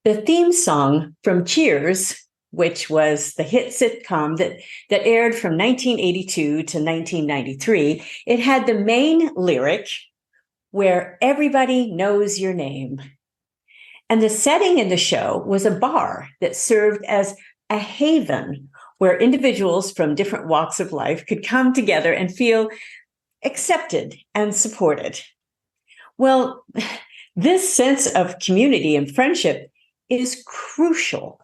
The theme song from Cheers, which was the hit sitcom that aired from 1982 to 1993, it had the main lyric, "Where everybody knows your name." And the setting in the show was a bar that served as a haven where individuals from different walks of life could come together and feel accepted and supported. Well, this sense of community and friendship is crucial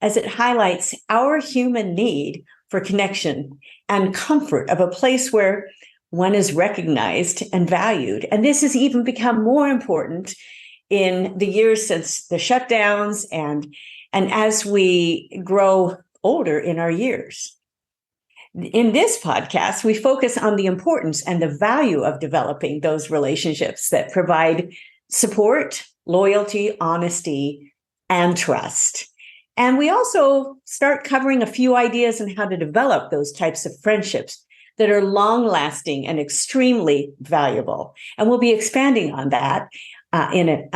as it highlights our human need for connection and comfort of a place where one is recognized and valued. And this has even become more important in the years since the shutdowns and as we grow older in our years. In this podcast, we focus on the importance and the value of developing those relationships that provide support, loyalty, honesty, and trust. And we also start covering a few ideas on how to develop those types of friendships that are long-lasting and extremely valuable. And we'll be expanding on that in an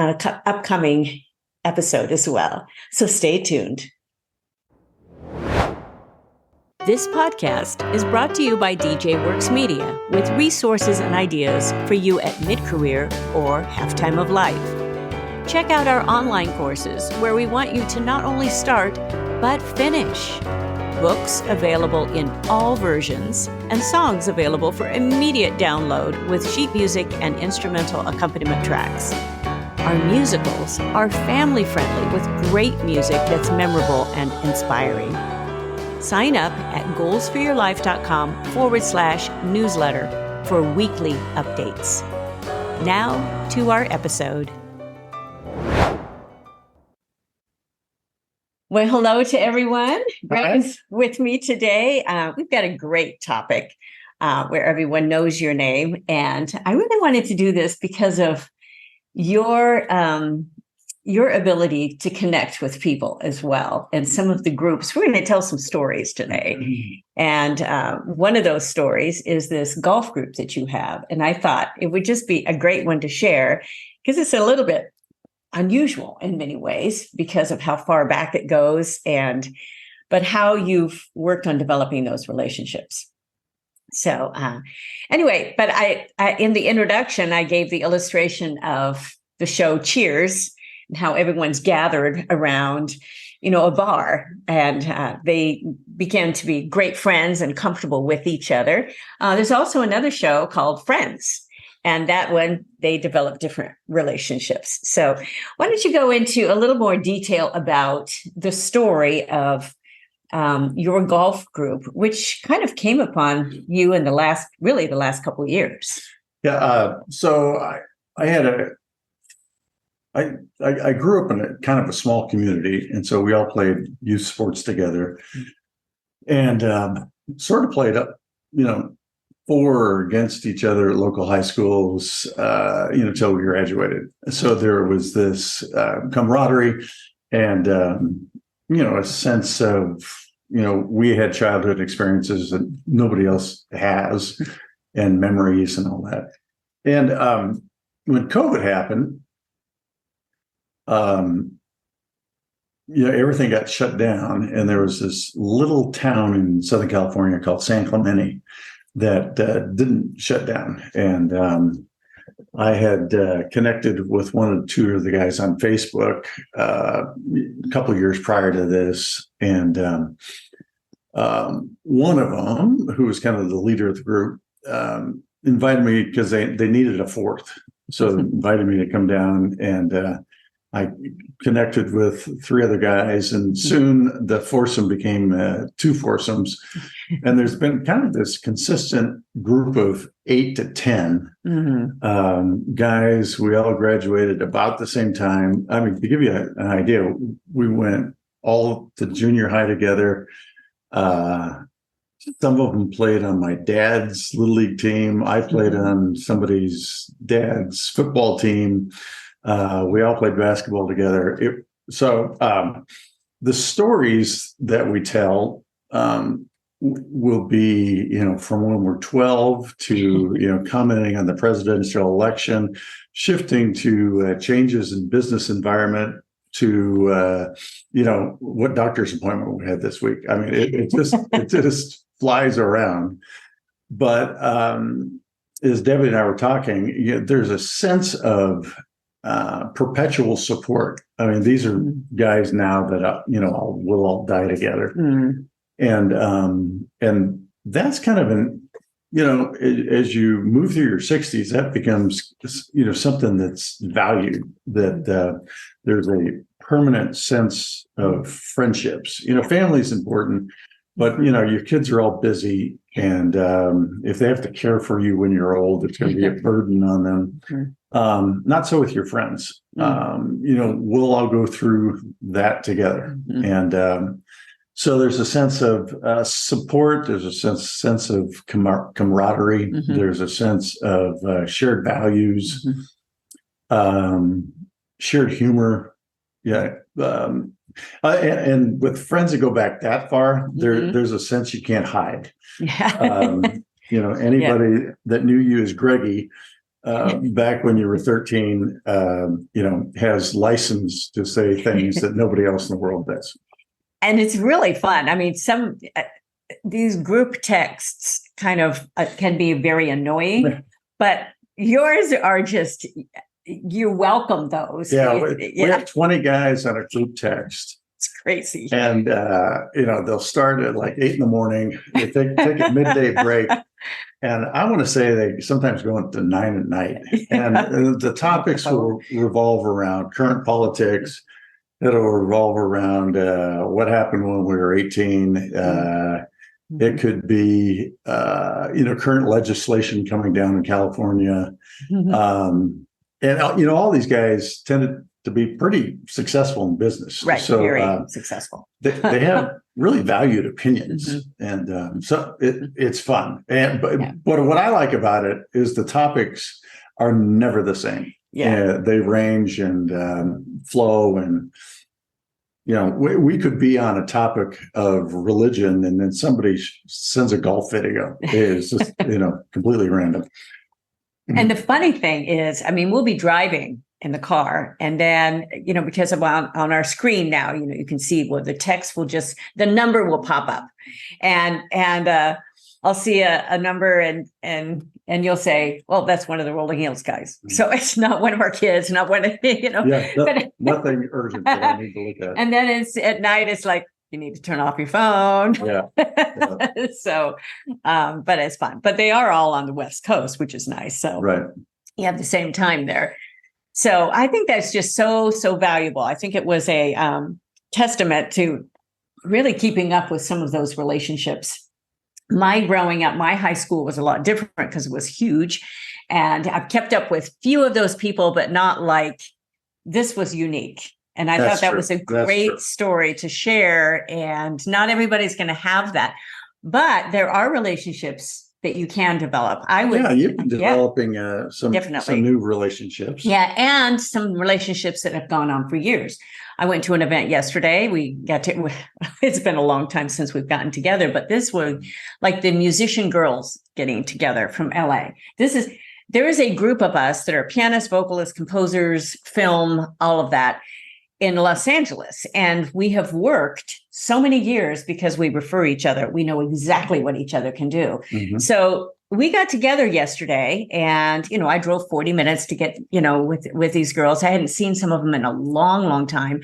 upcoming episode as well. So stay tuned. This podcast is brought to you by DJ Works Media with resources and ideas for you at mid-career or halftime of life. Check out our online courses where we want you to not only start, but finish. Books available in all versions and songs available for immediate download with sheet music and instrumental accompaniment tracks. Our musicals are family-friendly with great music that's memorable and inspiring. Sign up at goalsforyourlife.com/newsletter for weekly updates. Now to our episode. Well, hello to everyone. Greg's with me today. We've got a great topic where everyone knows your name. And I really wanted to do this because of your ability to connect with people as well. And some of the groups, we're going to tell some stories today. And one of those stories is this golf group that you have. And I thought it would just be a great one to share because it's a little bit unusual in many ways because of how far back it goes but how you've worked on developing those relationships. So anyway, but I in the introduction, I gave the illustration of the show Cheers and how everyone's gathered around, a bar, and they began to be great friends and comfortable with each other. There's also another show called Friends, and that one, they develop different relationships. So why don't you go into a little more detail about the story of your golf group, which kind of came upon you in the last couple of years. Yeah. So I grew up in a kind of a small community, and so we all played youth sports together, and sort of played up, for or against each other at local high schools, till we graduated. So there was this camaraderie and a sense of we had childhood experiences that nobody else has, and memories and all that. And when COVID happened, everything got shut down, and there was this little town in Southern California called San Clemente that didn't shut down. And I had connected with one or two of the guys on Facebook a couple of years prior to this. And one of them, who was kind of the leader of the group, invited me because they needed a fourth. So they invited me to come down, and I connected with three other guys, and soon the foursome became two foursomes. And there's been kind of this consistent group of 8 to 10 guys. We all graduated about the same time. I mean, to give you an idea, we went all to junior high together. Some of them played on my dad's little league team. I played on somebody's dad's football team. We all played basketball together. So the stories that we tell will be, from when we're 12 to, commenting on the presidential election, shifting to changes in business environment, to what doctor's appointment we had this week. I mean, it just flies around. But as Debbie and I were talking, there's a sense of perpetual support. I mean, these are guys now that we'll all die together, and that's kind of as you move through your 60s, that becomes something that's valued. That there's a permanent sense of friendships. Family's important, but your kids are all busy, and if they have to care for you when you're old, it's going to be a burden on them. Not so with your friends. We'll all go through that together, and so there's a sense of support. There's a sense of camaraderie. There's a sense of shared values, shared humor. Yeah. And with friends that go back that far, there's a sense you can't hide. Anybody that knew you as Greggy back when you were 13, has license to say things that nobody else in the world does. And it's really fun. I mean, these group texts kind of can be very annoying, but yours are just, you welcome those. Yeah, we have 20 guys on a group text. It's crazy. And, they'll start at like 8 a.m. They take a midday break. And I want to say they sometimes go into 9 p.m. And the topics will revolve around current politics. It'll revolve around what happened when we were 18. It could be, current legislation coming down in California. And all these guys tended to be pretty succll in business. Right, so, very successful. they have really valued opinions. And so it's fun. But what I like about it is the topics are never the same. They range and flow, and we could be on a topic of religion, and then somebody sends a golf video. It's just completely random. And the funny thing is, I mean, we'll be driving in the car, and then because of on our screen now, you can see where the text will the number will pop up, and I'll see a number, and you'll say, well, that's one of the Rolling Hills guys. So it's not one of our kids, not one of, nothing urgent that I need to look at. And then it's at night, it's like, you need to turn off your phone. So, but it's fun. But they are all on the West Coast, which is nice. So you have the same time there. So I think that's just so valuable. I think it was a testament to really keeping up with some of those relationships. My growing up, my high school was a lot different because it was huge. And I've kept up with few of those people, but not like this was unique. And I thought that was a great story to share. And not everybody's going to have that. But there are relationships that you can develop. You've been developing some new relationships. Yeah, and some relationships that have gone on for years. I went to an event yesterday. It's been a long time since we've gotten together, but this was like the musician girls getting together from LA. There is a group of us that are pianists, vocalists, composers, film, all of that in Los Angeles. And we have worked so many years because we refer each other. We know exactly what each other can do. So we got together yesterday, and, I drove 40 minutes to get, with these girls. I hadn't seen some of them in a long, long time.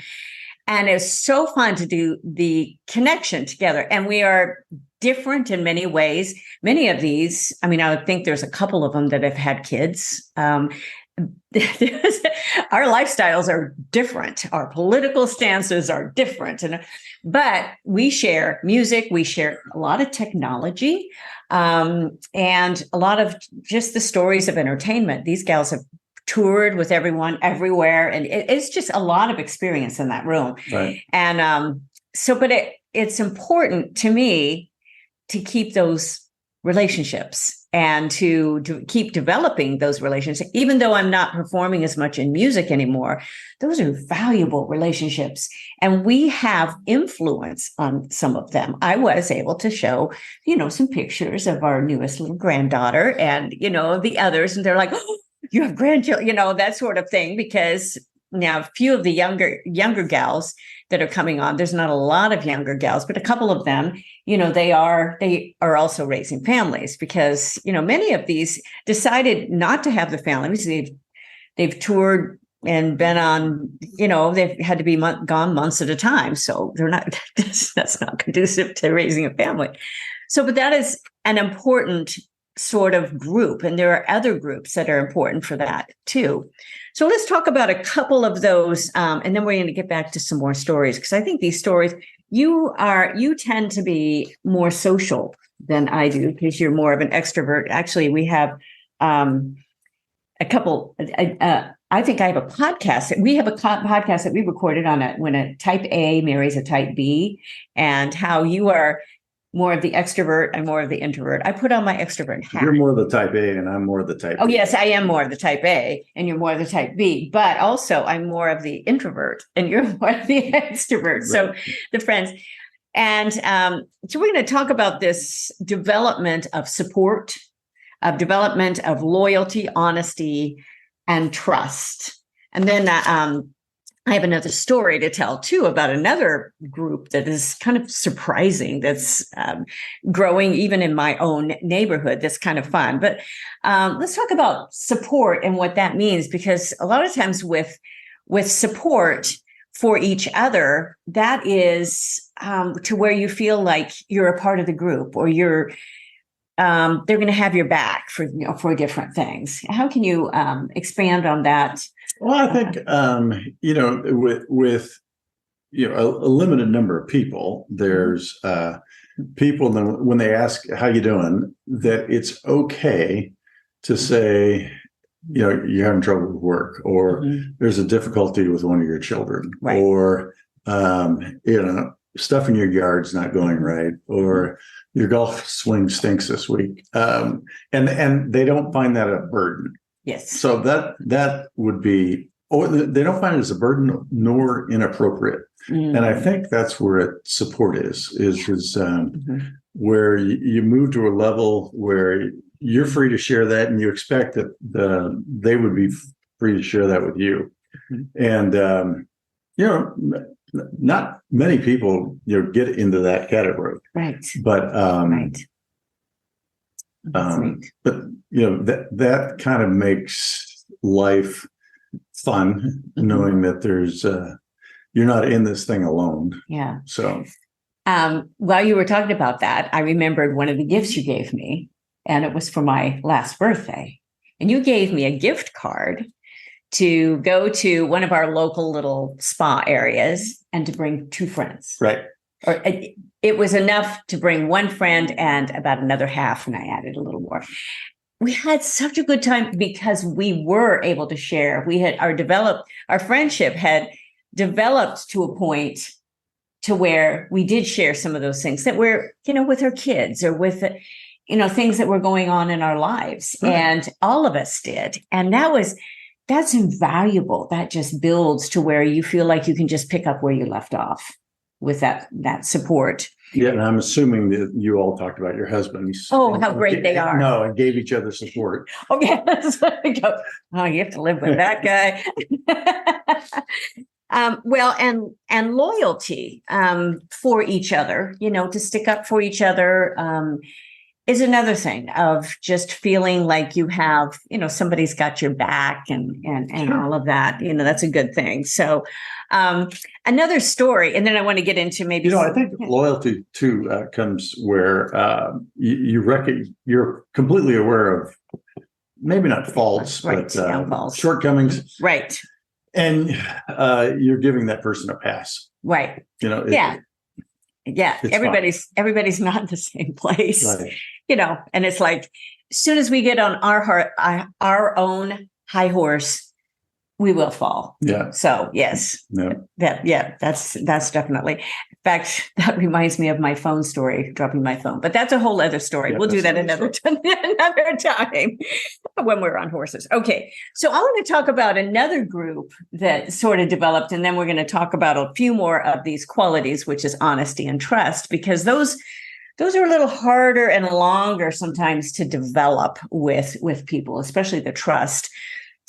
And it's so fun to do the connection together. And we are different in many ways. Many of these, I mean, I would think there's a couple of them that have had kids. Our lifestyles are different. Our political stances are different. But we share music. We share a lot of technology, and a lot of just the stories of entertainment. These gals have toured with everyone everywhere. And it's just a lot of experience in that room. Right. And but it's important to me to keep those relationships and to keep developing those relationships. Even though I'm not performing as much in music anymore, those are valuable relationships. And we have influence on some of them. I was able to show, some pictures of our newest little granddaughter and, the others. And they're like, oh, you have grandchildren, that sort of thing, because now a few of the younger gals that are coming on, there's not a lot of younger gals, but a couple of them, they are also raising families because, many of these decided not to have the families. They've toured and been on, they've had to be gone months at a time. So they're not, that's not conducive to raising a family. So, but that is an important sort of group. And there are other groups that are important for that too. So let's talk about a couple of those. And then we're going to get back to some more stories, because I think these stories, you tend to be more social than I do because you're more of an extrovert. Actually, we have a couple, I think I have a podcast. We have a podcast that we recorded on when a type A marries a type B, and how you are more of the extrovert and more of the introvert. I put on my extrovert hat. You're more of the type A and I'm more of the type B. B. Yes, I am more of the type A and you're more of the type B, but also I'm more of the introvert and you're more of the extrovert. Right. So the friends. And so we're going to talk about this development of support, of development of loyalty, honesty, and trust. And then I have another story to tell too about another group that is kind of surprising, that's growing even in my own neighborhood. That's kind of fun. But let's talk about support and what that means, because a lot of times with support for each other, that is to where you feel like you're a part of the group, or they're going to have your back for different things. How can you expand on that? Well, I think with a limited number of people, there's people that when they ask how you doing, that it's okay to say, you're having trouble with work, or there's a difficulty with one of your children, right. Or stuff in your yard's not going right, or your golf swing stinks this week, and they don't find that a burden. Yes. So that would be, or they don't find it as a burden nor inappropriate. And I think that's where support is where you move to a level where you're free to share that, and you expect that they would be free to share that with you. And not many people get into that category, right? But right. But that kind of makes life fun, knowing that there's you're not in this thing alone. Yeah. So while you were talking about that, I remembered one of the gifts you gave me, and it was for my last birthday. And you gave me a gift card to go to one of our local little spa areas and to bring 2 friends. Right. Or it was enough to bring 1 friend and about another half, and I added a little more. We had such a good time because we were able to share. We had our friendship had developed to a point to where we did share some of those things that were, with our kids, or with, things that were going on in our lives. Right. And all of us did. And that's invaluable. That just builds to where you feel like you can just pick up where you left off with that support. Yeah, and I'm assuming that you all talked about your husbands. Oh, how great they are. No, and gave each other support. Okay, that's what I go. Oh, you have to live with that guy. Well, and loyalty for each other, to stick up for each other is another thing of just feeling like you have, somebody's got your back and sure. All of that, that's a good thing. So another story, and then I want to get into maybe. I think loyalty too comes where you're completely aware of maybe not faults, right. But shortcomings. Right. And you're giving that person a pass. Right. Yeah. Everybody's not in the same place, right. And it's like, as soon as we get on our own high horse, we will fall. Yeah. So yes, that's definitely. In fact, that reminds me of my phone story, dropping my phone, but that's a whole other story. Yeah, we'll do that another time when we're on horses. Okay. So I want to talk about another group that sort of developed, and then we're going to talk about a few more of these qualities, which is honesty and trust, because those are a little harder and longer sometimes to develop with people, especially the trust.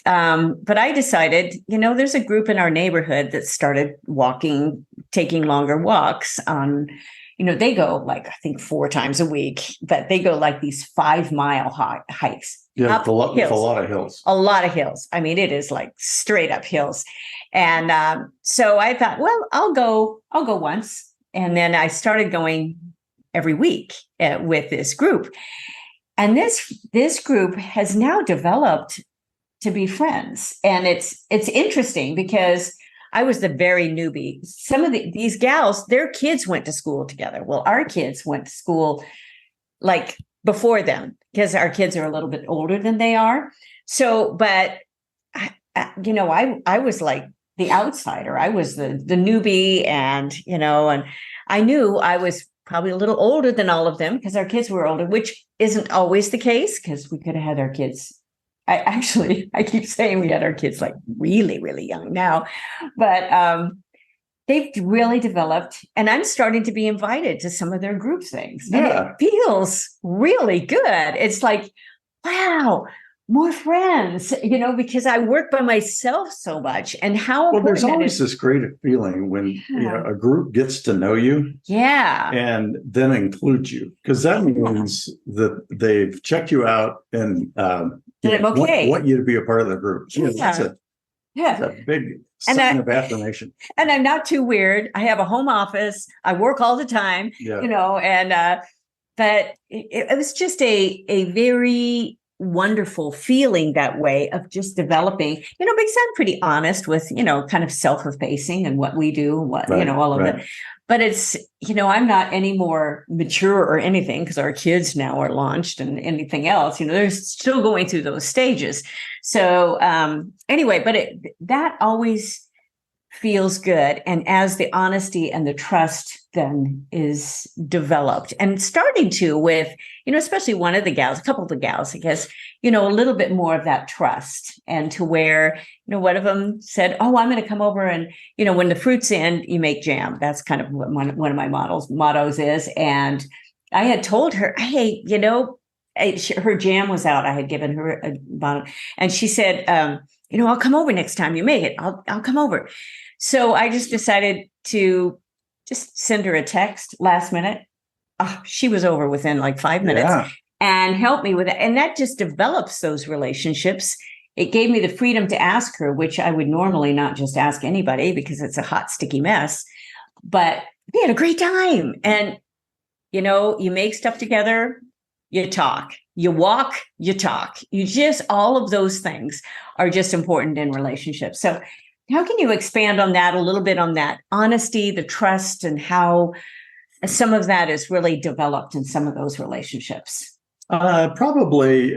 but I decided, there's a group in our neighborhood that started taking longer walks on, they go like, I think 4 times a week, but they go like these 5-mile hikes. Yeah, it's a lot of hills. A lot of hills. I mean, it is like straight up hills. And so I thought, well, I'll go once. And then I started going every week with this group. And this group has now developed to be friends. And it's interesting because I was the very newbie. Some of these gals, their kids went to school together. Well, our kids went to school like before them, because our kids are a little bit older than they are. So, but I was like the outsider. I was the newbie, and and I knew I was probably a little older than all of them because our kids were older, which isn't always the case, because we could have had our kids. I keep saying we had our kids like really, really young now, but they've really developed, and I'm starting to be invited to some of their group things. Yeah. And it feels really good. It's like, wow, more friends, because I work by myself so much. And how well, there's always this great feeling when a group gets to know you, and then includes you, because that means that they've checked you out and want you to be a part of the group. So that's a big sign of affirmation. And I'm not too weird. I have a home office. I work all the time, and but it was just a very wonderful feeling that way of just developing, because I'm pretty honest with, kind of self-effacing and what we do, all of it. But it's, I'm not any more mature or anything, because our kids now are launched and anything else, they're still going through those stages. So anyway, but that always feels good. And as the honesty and the trust then is developed, and starting to with, especially one of the gals, a couple of the gals, I guess, a little bit more of that trust, and to where, one of them said, oh, I'm going to come over and, when the fruit's in, you make jam. That's kind of what one of my mottos is. And I had told her, hey, her jam was out. I had given her a bottle, and she said, I'll come over next time you make it. I'll come over. So I just decided to just send her a text last minute. Oh, she was over within like 5 minutes and helped me with it. And that just develops those relationships. It gave me the freedom to ask her, which I would normally not just ask anybody because it's a hot, sticky mess. But we had a great time. And, you make stuff together, you talk, you walk, you talk. All of those things are just important in relationships. So how can you expand on that a little bit, on that honesty, the trust, and how some of that is really developed in some of those relationships? Probably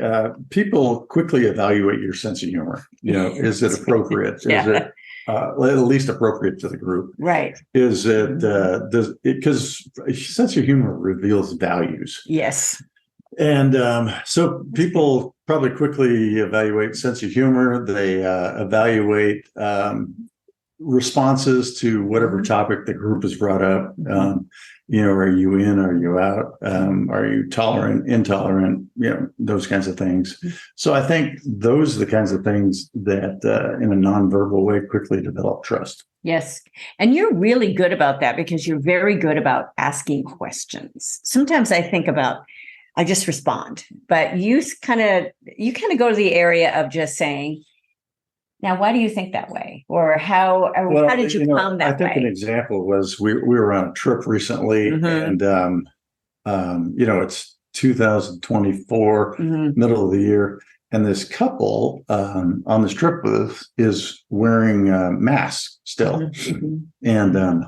people quickly evaluate your sense of humor. Is it appropriate? Is it at least appropriate to the group? Right. Is it, because sense of humor reveals values. Yes. And so people probably quickly evaluate sense of humor. They evaluate responses to whatever topic the group has brought up. Are you in? Are you out? Are you tolerant, intolerant? Those kinds of things. So I think those are the kinds of things that in a nonverbal way quickly develop trust. Yes. And you're really good about that, because you're very good about asking questions. Sometimes I just respond, but you kind of go to the area of just saying, now, why do you think that way? Or how did you come that way? I think an example was we were on a trip recently, and it's 2024, middle of the year, and this couple on this trip with us is wearing masks still. And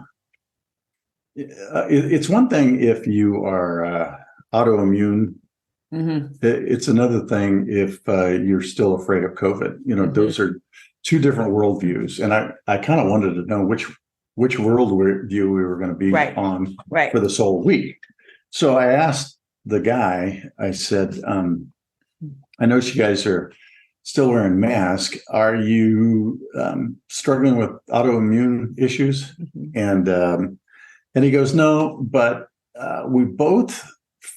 it's one thing if you are autoimmune. It's another thing if you're still afraid of COVID. Those are two different worldviews, and I kind of wanted to know which worldview we were going to be on for this whole week. So I asked the guy. I said, "I know you guys are still wearing masks. Are you struggling with autoimmune issues?" And he goes, "No, but we both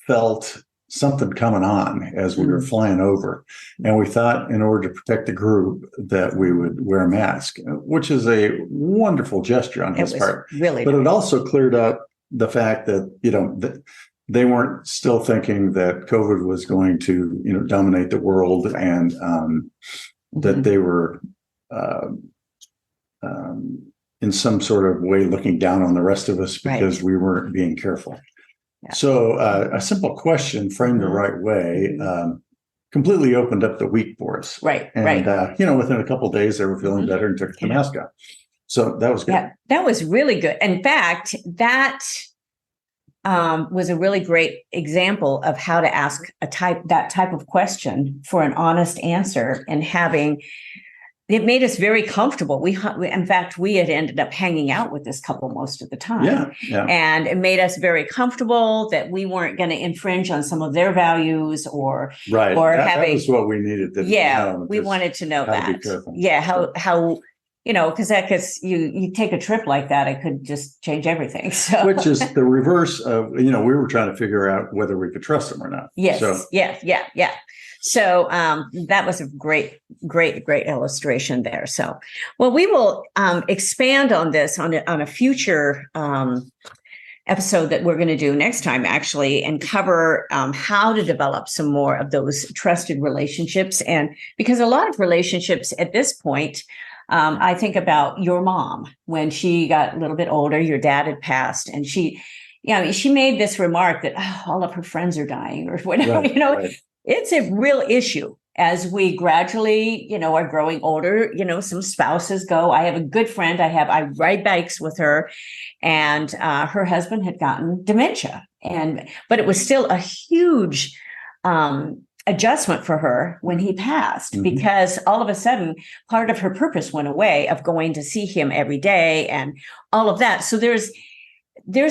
felt something coming on as we were flying over. And we thought in order to protect the group that we would wear a mask, which is a wonderful gesture on his part. Really, but it also cleared up the fact that, they weren't still thinking that COVID was going to, dominate the world, and that they were in some sort of way looking down on the rest of us because we weren't being careful. Yeah. So a simple question framed the right way completely opened up the week for us. Right. And, within a couple of days, they were feeling better and took the mask off. So that was good. Yeah, that was really good. In fact, that was a really great example of how to ask that type of question for an honest answer, and it made us very comfortable. In fact, we had ended up hanging out with this couple most of the time. Yeah. And it made us very comfortable that we weren't going to infringe on some of their values or that was what we needed. We wanted to know that. How because you take a trip like that, it could just change everything. So, which is the reverse of, we were trying to figure out whether we could trust them or not. Yes. So. Yeah. So that was a great illustration there. So, well, we will expand on this on a future episode that we're going to do next time, actually, and cover how to develop some more of those trusted relationships. And because a lot of relationships at this point, I think about your mom when she got a little bit older. Your dad had passed, and she made this remark that all of her friends are dying or whatever. Right. It's a real issue as we gradually, are growing older. Some spouses go. I have a good friend. I ride bikes with her, and her husband had gotten dementia, but it was still a huge adjustment for her when he passed, because all of a sudden part of her purpose went away of going to see him every day and all of that. So there's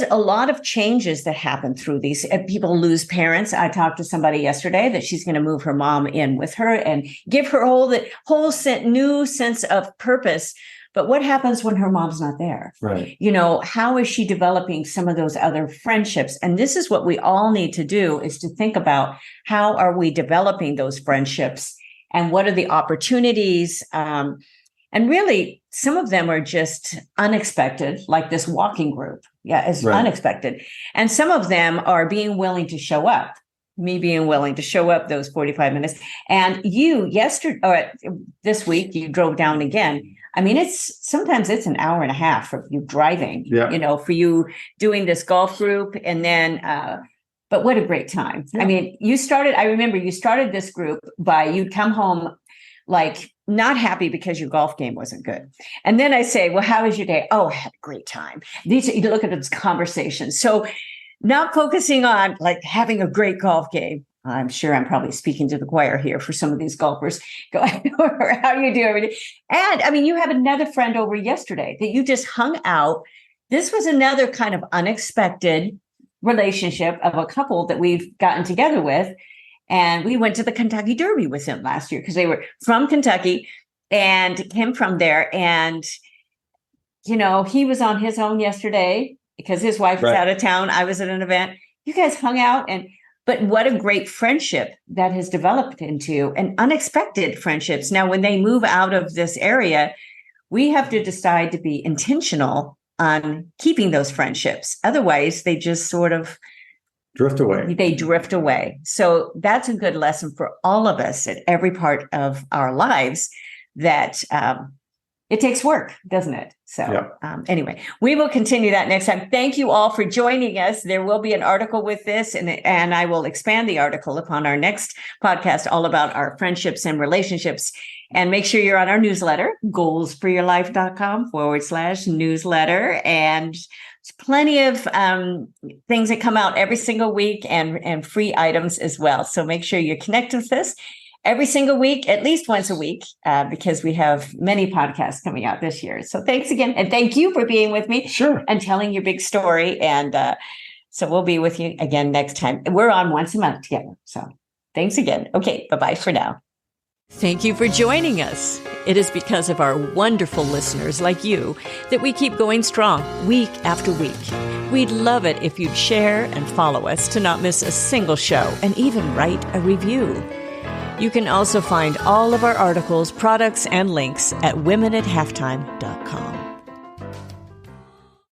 a lot of changes that happen through these. People lose parents. I talked to somebody yesterday that she's going to move her mom in with her and give her whole new sense of purpose. But what happens when her mom's not there? Right. How is she developing some of those other friendships? And this is what we all need to do, is to think about how are we developing those friendships and what are the opportunities? And really, some of them are just unexpected, like this walking group. Yeah, it's unexpected. And some of them are being willing to show up. Me being willing to show up those 45 minutes. And you this week, you drove down again. I mean, sometimes it's an hour and a half for you driving, for you doing this golf group. And then, but what a great time. Yeah. I mean, I remember you started this group you'd come home like not happy because your golf game wasn't good. And then I say, well, how was your day? Oh, I had a great time. You look at those conversations. So not focusing on like having a great golf game. I'm sure I'm probably speaking to the choir here for some of these golfers. Go, how you do every day. And I mean, you have another friend over yesterday that you just hung out. This was another kind of unexpected relationship of a couple that we've gotten together with. And we went to the Kentucky Derby with him last year because they were from Kentucky and him from there. And, he was on his own yesterday because his wife was out of town. I was at an event. You guys hung out but what a great friendship that has developed into, and unexpected friendships. Now, when they move out of this area, we have to decide to be intentional on keeping those friendships. Otherwise, they just sort of drift away. They drift away. So that's a good lesson for all of us at every part of our lives, that it takes work, doesn't it? So anyway, we will continue that next time. Thank you all for joining us. There will be an article with this, and I will expand the article upon our next podcast, all about our friendships and relationships. And make sure you're on our newsletter, goalsforyourlife.com/newsletter. And plenty of things that come out every single week, and free items as well. So make sure you connect with us every single week, at least once a week, because we have many podcasts coming out this year. So thanks again. And thank you for being with me. Sure. And telling your big story. And so we'll be with you again next time. We're on once a month together. So thanks again. Okay. Bye-bye for now. Thank you for joining us. It is because of our wonderful listeners like you that we keep going strong week after week. We'd love it if you'd share and follow us to not miss a single show and even write a review. You can also find all of our articles, products, and links at womenathalftime.com.